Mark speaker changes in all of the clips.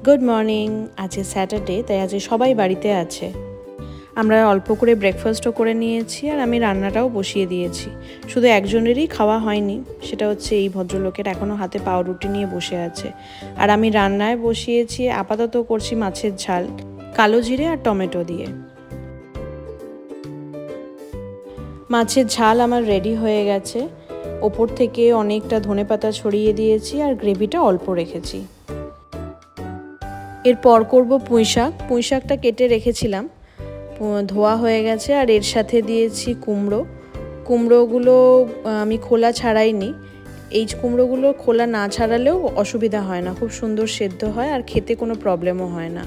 Speaker 1: Good morning. আজকে Saturday, তাই আজকে সবাই বাড়িতে আছে। আমরা অল্প করে ব্রেকফাস্টও করে নিয়েছি আর আমি রান্নাটাও বসিয়ে দিয়েছি। শুধু একজনেরই খাওয়া হয়নি, সেটা হচ্ছে এই ভদ্রলোকের এখনও হাতে পাউরুটি নিয়ে বসে আছে। আর আমি রান্নায় বসিয়েছি, আপাতত করছি মাছের ঝাল, কালো জিরে আর টমেটো দিয়ে। মাছের ঝাল আমার রেডি হয়ে গেছে। ওপর থেকে অনেকটা ধনেপাতা ছড়িয়ে দিয়েছি আর গ্রেভিটা অল্প রেখেছি। এরপর করব পুঁইশাক। পুঁইশাকটা কেটে রেখেছিলাম, ধোয়া হয়ে গেছে। আর এর সাথে দিয়েছি কুমড়োগুলো আমি খোলা ছাড়াইনি। এই কুমড়োগুলো খোলা না ছাড়ালেও অসুবিধা হয় না, খুব সুন্দর সেদ্ধ হয় আর খেতে কোনো প্রবলেমও হয় না।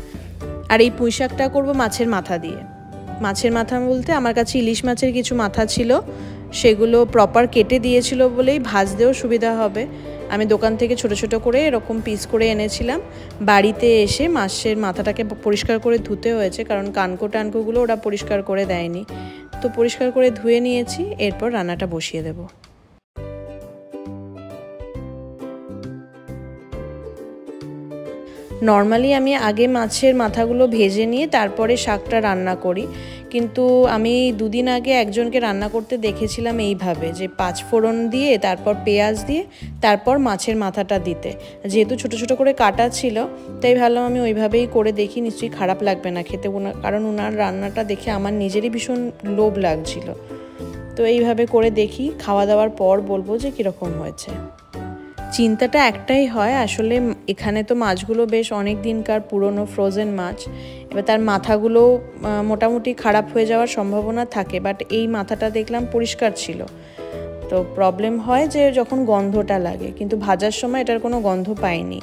Speaker 1: আর এই পুঁইশাকটা করব মাছের মাথা দিয়ে। মাছের মাথা বলতে আমার কাছে ইলিশ মাছের কিছু মাথা ছিল, সেগুলো প্রপার কেটে দিয়েছিল বলেই ভাজতেও সুবিধা হবে। আমি দোকান থেকে ছোট ছোট করে এরকম পিস করে এনেছিলাম। বাড়িতে এসে মাছের মাথাটাকে পরিষ্কার করে ধুতে হয়েছে, কারণ টানকোগুলো ওরা পরিষ্কার করে দেয়নি। তো পরিষ্কার করে ধুয়ে নিয়েছি, এরপর রান্নাটা বসিয়ে দেব। নর্মালি আমি আগে মাছের মাথাগুলো ভেজে নিয়ে তারপরে শাকটা রান্না করি, কিন্তু আমি দুদিন আগে একজনকে রান্না করতে দেখেছিলাম এইভাবে, যে 5 ফোড়ন দিয়ে তারপর পেঁয়াজ দিয়ে তারপর মাছের মাথাটা দিতে। যেহেতু ছোট ছোট করে কাটা ছিল, তাই ভাবলাম আমি ওইভাবেই করে দেখি, নিশ্চয়ই খারাপ লাগবে না খেতে। কারণ ওনার রান্নাটা দেখে আমার নিজেরই ভীষণ লোভ লাগছিল। তো এইভাবে করে দেখি, খাওয়া দাওয়ার পর বলবো যে কীরকম হয়েছে। চিন্তাটা একটাই হয়, আসলে এখানে তো মাছগুলো বেশ অনেক দিনকার পুরনো ফ্রোজেন মাছ, এবার তার মাথাগুলো মোটামুটি খারাপ হয়ে যাওয়ার সম্ভাবনা থাকে। বাট এই মাথাটা দেখলাম পরিষ্কার ছিল। তো প্রবলেম হয় যে যখন গন্ধটা লাগে, কিন্তু ভাজার সময় এটার কোনো গন্ধ পাইনি।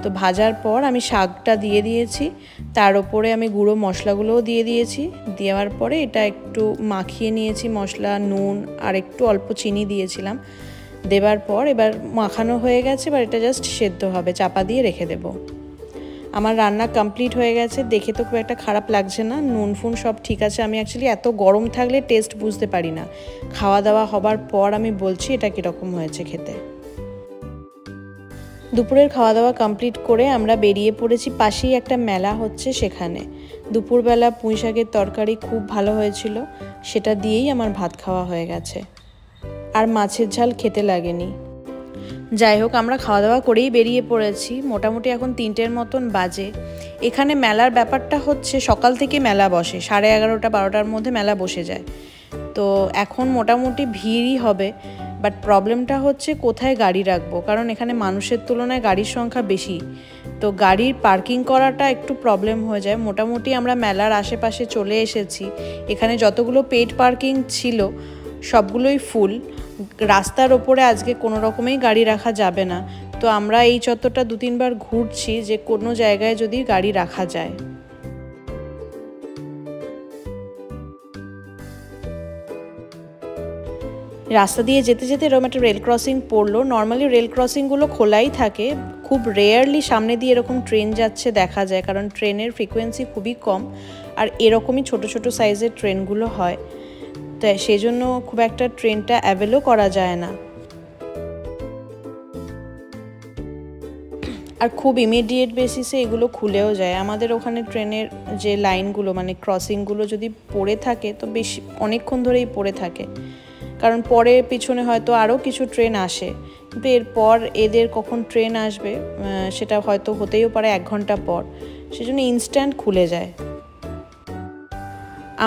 Speaker 1: তো ভাজার পর আমি শাকটা দিয়ে দিয়েছি, তার উপরে আমি গুঁড়ো মশলাগুলোও দিয়ে দিয়েছি। দেওয়ার পরে এটা একটু মাখিয়ে নিয়েছি, মশলা, নুন আর একটু অল্প চিনি দিয়েছিলাম। দেবার পর এবার মাখানো হয়ে গেছে, এবার এটা জাস্ট সেদ্ধ হবে, চাপা দিয়ে রেখে দেব। আমার রান্না কমপ্লিট হয়ে গেছে, দেখে তো খুব একটা খারাপ লাগছে না, নুন ফুন সব ঠিক আছে। আমি অ্যাকচুয়ালি এত গরম থাকলে টেস্ট বুঝতে পারি না, খাওয়া দাওয়া হবার পর আমি বলছি এটা কীরকম হয়েছে খেতে। দুপুরের খাওয়া দাওয়া কমপ্লিট করে আমরা বেরিয়ে পড়েছি, পাশেই একটা মেলা হচ্ছে সেখানে। দুপুরবেলা পুঁই শাকের তরকারি খুব ভালো হয়েছিল, সেটা দিয়েই আমার ভাত খাওয়া হয়ে গেছে, আর মাছের ঝাল খেতে লাগেনি। যাই হোক, আমরা খাওয়া দাওয়া করেই বেরিয়ে পড়েছি। মোটামুটি এখন 3টের মতন বাজে। এখানে মেলার ব্যাপারটা হচ্ছে সকাল থেকে মেলা বসে, 11:30 12টার মধ্যে মেলা বসে যায়। তো এখন মোটামুটি ভিড়ই হবে, বাট প্রবলেমটা হচ্ছে কোথায় গাড়ি রাখবো, কারণ এখানে মানুষের তুলনায় গাড়ির সংখ্যা বেশি। তো গাড়ির পার্কিং করাটা একটু প্রবলেম হয়ে যায়। মোটামুটি আমরা মেলার আশেপাশে চলে এসেছি। এখানে যতগুলো পেড পার্কিং ছিল সবগুলোই ফুল। রাস্তার ওপরে আজকে কোনো রকমেই গাড়ি রাখা যাবে না। তো আমরা এই চত্বরটা 2-3 বার ঘুরছি যে কোনো জায়গায় যদি গাড়ি রাখা যায়। রাস্তা দিয়ে যেতে যেতে এরকম একটা রেল ক্রসিং পড়লো। নর্মালি রেল ক্রসিংগুলো খোলাই থাকে, খুব রেয়ারলি সামনে দিয়ে এরকম ট্রেন যাচ্ছে দেখা যায়, কারণ ট্রেনের ফ্রিকোয়েন্সি খুবই কম আর এরকমই ছোট ছোট সাইজের ট্রেনগুলো হয়। তাই সেজন্য খুব একটা ট্রেনটা অ্যাভেলও করা যায় না। আর খুব ইমিডিয়েট বেসিসে এগুলো খুলেও যায়। আমাদের ওখানে ট্রেনের যে লাইনগুলো মানে ক্রসিংগুলো যদি পড়ে থাকে তো বেশি অনেকক্ষণ ধরেই পড়ে থাকে, কারণ পরে পিছনে হয়তো আরও কিছু ট্রেন আসে, কিন্তু এরপর এদের কখন ট্রেন আসবে সেটা হয়তো হতেও পারে 1 ঘন্টা পর, সেজন্য ইনস্ট্যান্ট খুলে যায়।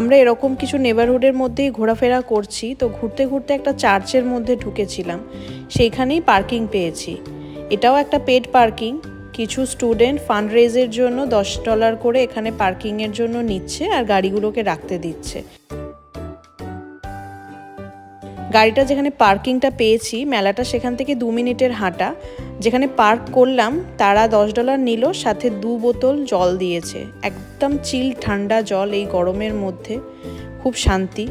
Speaker 1: আমরা এরকম কিছু নেবারহুডের মধ্যেই ঘোরাফেরা করছি। তো ঘুরতে ঘুরতে একটা চার্চের মধ্যে ঢুকেছিলাম, সেইখানেই পার্কিং পেয়েছি। এটাও একটা পেড পার্কিং। কিছু স্টুডেন্ট ফান্ড রেজের জন্য $10 করে এখানে পার্কিংয়ের জন্য নিচ্ছে আর গাড়িগুলোকে রাখতে দিচ্ছে। গাড়িটা যেখানে পার্কিংটা পেয়েছি, মেলাটা সেখান থেকে 2 মিনিটের হাঁটা। যেখানে পার্ক করলাম তারা $10 নিল, সাথে 2 বোতল জল দিয়েছে, একদম চিল ঠান্ডা জল এই গরমের মধ্যে, খুব শান্তি।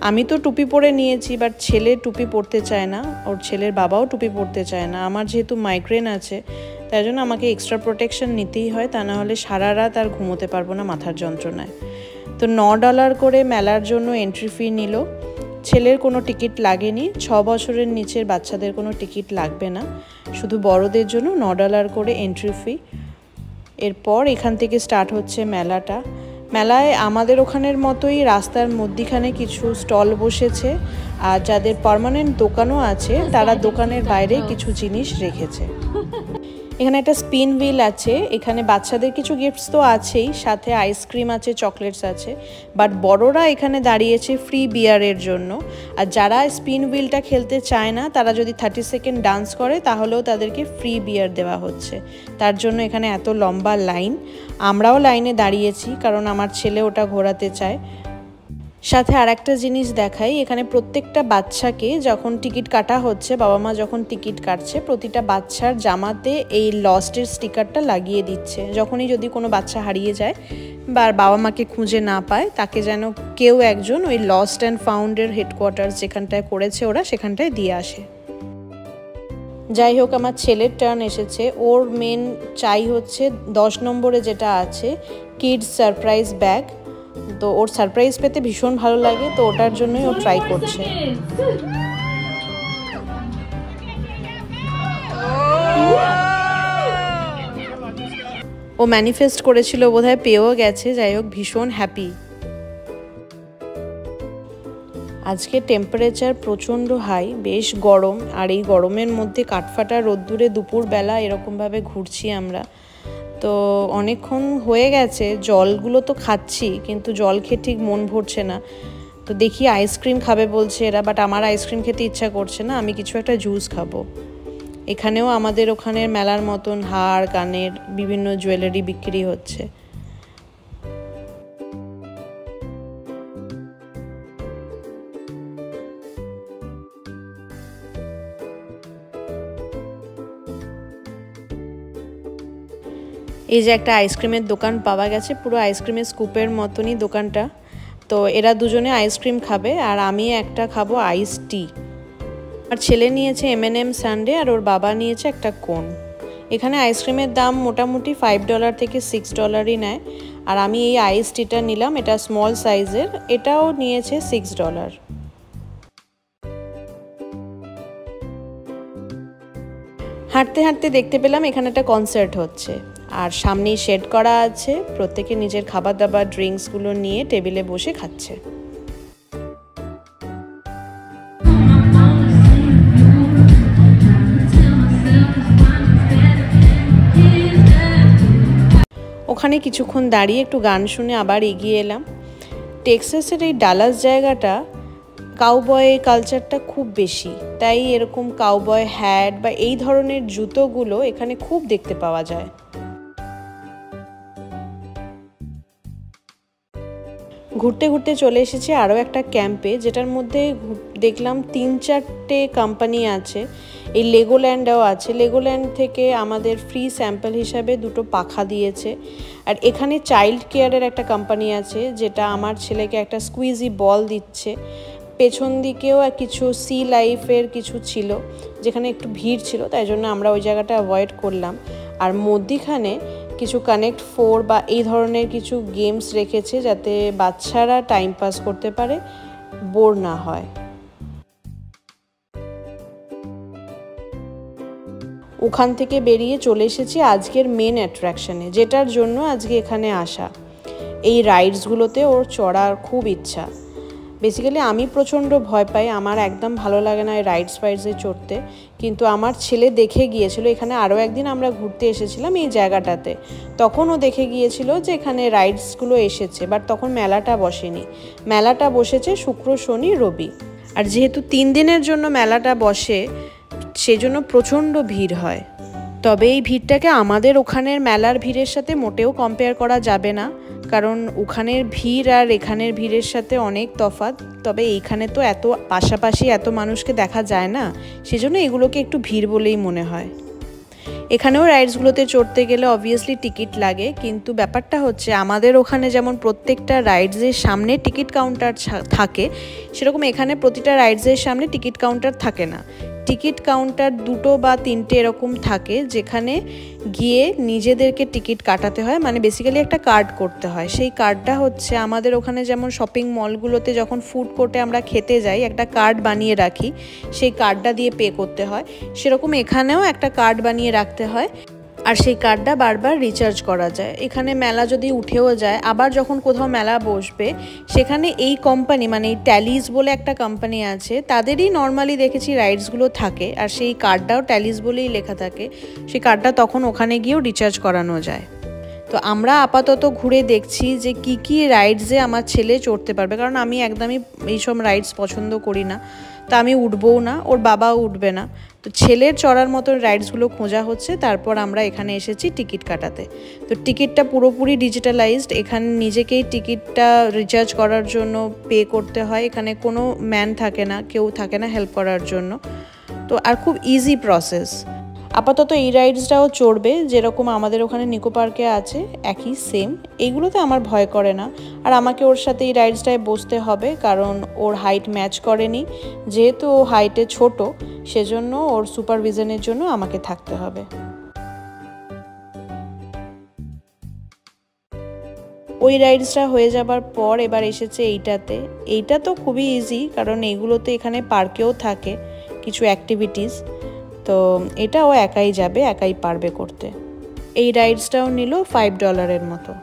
Speaker 1: আমি তো টুপি পরে নিয়েছি, বাট ছেলে টুপি পরতে চায় না, ওর ছেলের বাবাও টুপি পরতে চায় না। আমার যেহেতু মাইগ্রেন আছে তাই জন্য আমাকে এক্সট্রা প্রোটেকশন নিতেই হয়, তা না হলে সারা রাত আর ঘুমোতে পারবো না মাথার যন্ত্রণায়। তো $9 করে মেলার জন্য এন্ট্রি ফি নিল। ছেলের কোনো টিকিট লাগেনি, 6 বছরের নিচের বাচ্চাদের কোনো টিকিট লাগবে না, শুধু বড়দের জন্য $9 করে এন্ট্রি ফি। এরপর এখান থেকে স্টার্ট হচ্ছে মেলাটা। মেলায় আমাদের ওখানের মতোই রাস্তার মধ্যিখানে কিছু স্টল বসেছে, আর যাদের পার্মানেন্ট দোকানও আছে তারা দোকানের বাইরে কিছু জিনিস রেখেছে। এখানে একটা স্পিন হুইল আছে, এখানে বাচ্চাদের কিছু গিফটস তো আছেই, সাথে আইসক্রিম আছে, চকলেটস আছে, বাট বড়রা এখানে দাঁড়িয়েছে ফ্রি বিয়ারের জন্য। আর যারা স্পিন হুইলটা খেলতে চায় না তারা যদি 30 সেকেন্ড ডান্স করে তাহলেও তাদেরকে ফ্রি বিয়ার দেওয়া হচ্ছে। তার জন্য এখানে এত লম্বা লাইন। আমরাও লাইনে দাঁড়িয়েছি কারণ আমার ছেলে ওটা ঘোরাতে চায়। সাথে আর একটা জিনিস দেখাই, এখানে প্রত্যেকটা বাচ্চাকে যখন টিকিট কাটা হচ্ছে, বাবা মা যখন টিকিট কাটছে, প্রতিটা বাচ্চার জামাতে এই লস্টের স্টিকারটা লাগিয়ে দিচ্ছে। যখনই যদি কোনো বাচ্চা হারিয়ে যায় বা বাবা মাকে খুঁজে না পায়, তাকে যেন কেউ একজন ওই লস্ট অ্যান্ড ফাউন্ডের হেডকোয়ার্টার যেখানটায় করেছে ওরা, সেখানটায় দিয়ে আসে। যাই হোক, আমার ছেলের টার্ন এসেছে। ওর মেন চাই হচ্ছে 10 নম্বরে যেটা আছে কিডস সারপ্রাইজ ব্যাগ। তো ওর সারপ্রাইজ পেতে ভীষণ ভালো লাগে, তো ওটার জন্যই ও ট্রাই করছে। ও ম্যানিফেস্ট করেছিল, বোধহয় পেয়েও গেছে। যাই হোক, ভীষণ হ্যাপি। আজকে টেম্পারেচার প্রচণ্ড হাই, বেশ গরম। আর এই গরমের মধ্যে কাঠফাটা রোদ্দুরে দুপুরবেলা এরকমভাবে ঘুরছি আমরা। তো অনেকক্ষণ হয়ে গেছে, জলগুলো তো খাচ্ছি কিন্তু জল খেয়ে ঠিক মন ভরছে না। তো দেখি আইসক্রিম খাবে বলছে এরা, বাট আমার আইসক্রিম খেতে ইচ্ছা করছে না, আমি কিছু একটা জুস খাবো। এখানেও আমাদের ওখানের মেলার মতন হার কানের বিভিন্ন জুয়েলারি বিক্রি হচ্ছে। এই যে একটা আইসক্রিমের দোকান পাওয়া গেছে, পুরো আইসক্রিমের স্কুপের মতনই দোকানটা। তো এরা দুজনে আইসক্রিম খাবে আর আমি একটা খাবো আইস টি। আর ছেলে নিয়েছে M&M সানডে আর ওর বাবা নিয়েছে একটা কোন। এখানে আইসক্রিমের দাম মোটামুটি $5 থেকে $6 নেয়। আর আমি এই আইস টিটা নিলাম, এটা স্মল সাইজের, এটাও নিয়েছে $6। হাঁটতে হাঁটতে দেখতে পেলাম এখানে একটা কনসার্ট হচ্ছে, আর সামনেই শেড করা আছে। প্রত্যেকে নিজের খাবার দাবার ড্রিঙ্কসগুলো নিয়ে টেবিলে বসে খাচ্ছে। ওখানে কিছুক্ষণ দাঁড়িয়ে একটু গান শুনে আবার এগিয়ে এলাম। টেক্সাসের এই ডালাস জায়গাটা কাউবয় কালচারটা খুব বেশি, তাই এরকম কাউবয় হ্যাট বা এই ধরনের জুতোগুলো এখানে খুব দেখতে পাওয়া যায়। ঘুরতে ঘুরতে চলে এসেছি আরও একটা ক্যাম্পে, যেটার মধ্যে দেখলাম 3-4টে কোম্পানি আছে। এই লেগোল্যান্ডও আছে। লেগোল্যান্ড থেকে আমাদের ফ্রি স্যাম্পল হিসাবে 2টো পাখা দিয়েছে। আর এখানে চাইল্ড কেয়ারের একটা কোম্পানি আছে, যেটা আমার ছেলেকে একটা স্কুইজি বল দিচ্ছে। পেছন দিকেও কিছু সি লাইফের কিছু ছিল, যেখানে একটু ভিড় ছিল, তাই জন্য আমরা ওই জায়গাটা অ্যাভয়েড করলাম। আর মধ্যিখানে কিছু কানেক্ট 4 বা এই ধরনের কিছু গেমস রেখেছে, যাতে বাচ্চারা টাইম পাস করতে পারে, বোর না হয়। ওখান থেকে বেরিয়ে চলে এসেছি আজকের মেন অ্যাট্রাকশনে, যেটার জন্য আজকে এখানে আসা। এই রাইডসগুলোতে ওর চড়ার খুব ইচ্ছা। বেসিক্যালি আমি প্রচণ্ড ভয় পাই, আমার একদম ভালো লাগে না এই রাইডসে চড়তে। কিন্তু আমার ছেলে দেখে গিয়েছিল, এখানে আরও একদিন আমরা ঘুরতে এসেছিলাম এই জায়গাটাতে, তখন ও দেখে গিয়েছিল যে এখানে রাইডসগুলো এসেছে, বাট তখন মেলাটা বসেনি। মেলাটা বসেছে শুক্র, শনি, রবি। আর যেহেতু 3 দিনের জন্য মেলাটা বসে, সেজন্য প্রচণ্ড ভিড় হয়। তবে এই ভিড়টাকে আমাদের ওখানের মেলার ভিড়ের সাথে মোটেও কম্পেয়ার করা যাবে না, কারণ ওখানের ভিড় আর এখানের ভিড়ের সাথে অনেক তফাৎ। তবে এইখানে তো এত পাশাপাশি এত মানুষকে দেখা যায় না, সেজন্য এগুলোকে একটু ভিড় বলেই মনে হয়। এখানেও রাইডসগুলোতে চড়তে গেলে অবভিয়াসলি টিকিট লাগে, কিন্তু ব্যাপারটা হচ্ছে আমাদের ওখানে যেমন প্রত্যেকটা রাইডসের সামনে টিকিট কাউন্টার থাকে, সেরকম এখানে প্রতিটা রাইডসের সামনে টিকিট কাউন্টার থাকে না। টিকিট কাউন্টার 2টো বা 3টে এরকম থাকে, যেখানে গিয়ে নিজেদেরকে টিকিট কাটাতে হয়, মানে বেসিক্যালি একটা কার্ড করতে হয়। সেই কার্ডটা হচ্ছে আমাদের ওখানে যেমন শপিং মলগুলোতে যখন ফুড কোর্টে আমরা খেতে যাই একটা কার্ড বানিয়ে রাখি, সেই কার্ডটা দিয়ে পে করতে হয়, সেরকম এখানেও একটা কার্ড বানিয়ে রাখতে হয়। আর সেই কার্ডটা বারবার রিচার্জ করা যায়। এখানে মেলা যদি উঠেও যায়, আবার যখন কোথাও মেলা বসবে সেখানে এই কোম্পানি মানে এই ট্যালিস বলে একটা কোম্পানি আছে, তাদেরই নর্মালি দেখেছি রাইডসগুলো থাকে, আর সেই কার্ডটাও ট্যালিস বলেই লেখা থাকে। সেই কার্ডটা তখন ওখানে গিয়েও রিচার্জ করানো যায়। তো আমরা আপাতত ঘুরে দেখছি যে কি রাইডসে আমার ছেলে চড়তে পারবে, কারণ আমি একদমই এইসব রাইডস পছন্দ করি না, তো আমি উঠবও না, ওর বাবাও উঠবে না। তো ছেলের চড়ার মতন রাইডসগুলো খোঁজা হচ্ছে। তারপর আমরা এখানে এসেছি টিকিট কাটাতে। তো টিকিটটা পুরোপুরি ডিজিটালাইজড, এখানে নিজেকেই টিকিটটা রিচার্জ করার জন্য পে করতে হয়। এখানে কোনো ম্যান থাকে না, কেউ থাকে না হেল্প করার জন্য। তো আর খুব ইজি প্রসেস। আপাতত এই রাইডসটাও চড়বে, যেরকম আমাদের ওখানে নিকো পার্কে আছে একই সেম। এইগুলোতে আমার ভয় করে না, আর আমাকে ওর সাথে এই রাইডসটায় বসতে হবে, কারণ ওর হাইট ম্যাচ করেনি। যেহেতু ও হাইটে ছোট, সেজন্য ওর সুপারভিশনের জন্য আমাকে থাকতে হবে। ওই রাইডসটা হয়ে যাবার পর এবার এসেছে এইটাতে। এইটা তো খুবই ইজি, কারণ এইগুলোতে এখানে পার্কেও থাকে কিছু অ্যাক্টিভিটিস। তো এটা ও একাই যাবে, একাই পারবে করতে। এই রাইডসটাও নিল $5 মতো।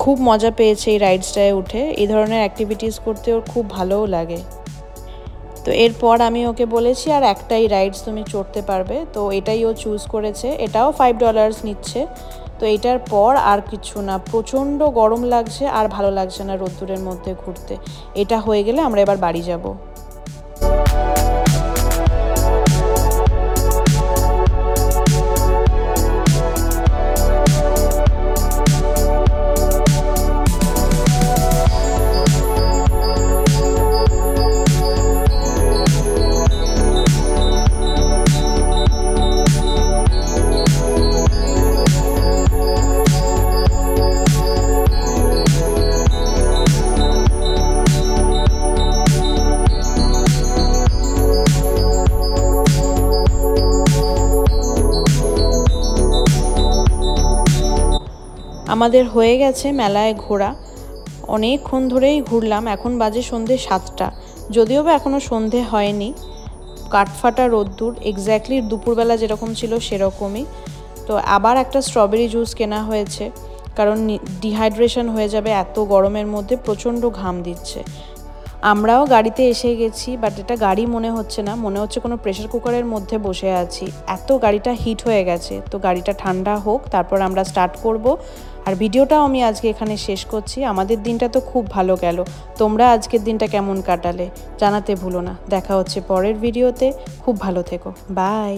Speaker 1: খুব মজা পেয়েছে এই রাইডসটায় উঠে। এই ধরনের অ্যাক্টিভিটিস করতে ওর খুব ভালোও লাগে। তো এরপর আমি ওকে বলেছি আর একটাই রাইডস তুমি চড়তে পারবে, তো এটাই ও চুজ করেছে। এটাও $5 নিচ্ছে। তো এটার পর আর কিছু না, প্রচণ্ড গরম লাগছে আর ভালো লাগছে না রোদ্দুরের মধ্যে ঘুরতে। এটা হয়ে গেলে আমরা এবার বাড়ি যাব। আমাদের হয়ে গেছে মেলায় ঘোরা। অনেকক্ষণ ধরেই ঘুরলাম, এখন বাজে সন্ধে 7টা। যদিও বা এখনও সন্ধে হয়নি, কাঠফাটা রোদ্দুর, এক্স্যাক্টলি দুপুরবেলা যেরকম ছিল সেরকমই। তো আবার একটা স্ট্রবেরি জুস কেনা হয়েছে, কারণ ডিহাইড্রেশন হয়ে যাবে এত গরমের মধ্যে, প্রচণ্ড ঘাম দিচ্ছে। আমরাও গাড়িতে এসে গেছি, বাট এটা গাড়ি মনে হচ্ছে না, মনে হচ্ছে কোনো প্রেসার কুকারের মধ্যে বসে আছি, এত গাড়িটা হিট হয়ে গেছে। তো গাড়িটা ঠান্ডা হোক, তারপর আমরা স্টার্ট করব। আর ভিডিওটাও আমি আজকে এখানে শেষ করছি। আমাদের দিনটা তো খুব ভালো গেল। তোমরা আজকের দিনটা কেমন কাটালে জানাতে ভুলো না। দেখা হচ্ছে পরের ভিডিওতে। খুব ভালো থেকো, বাই।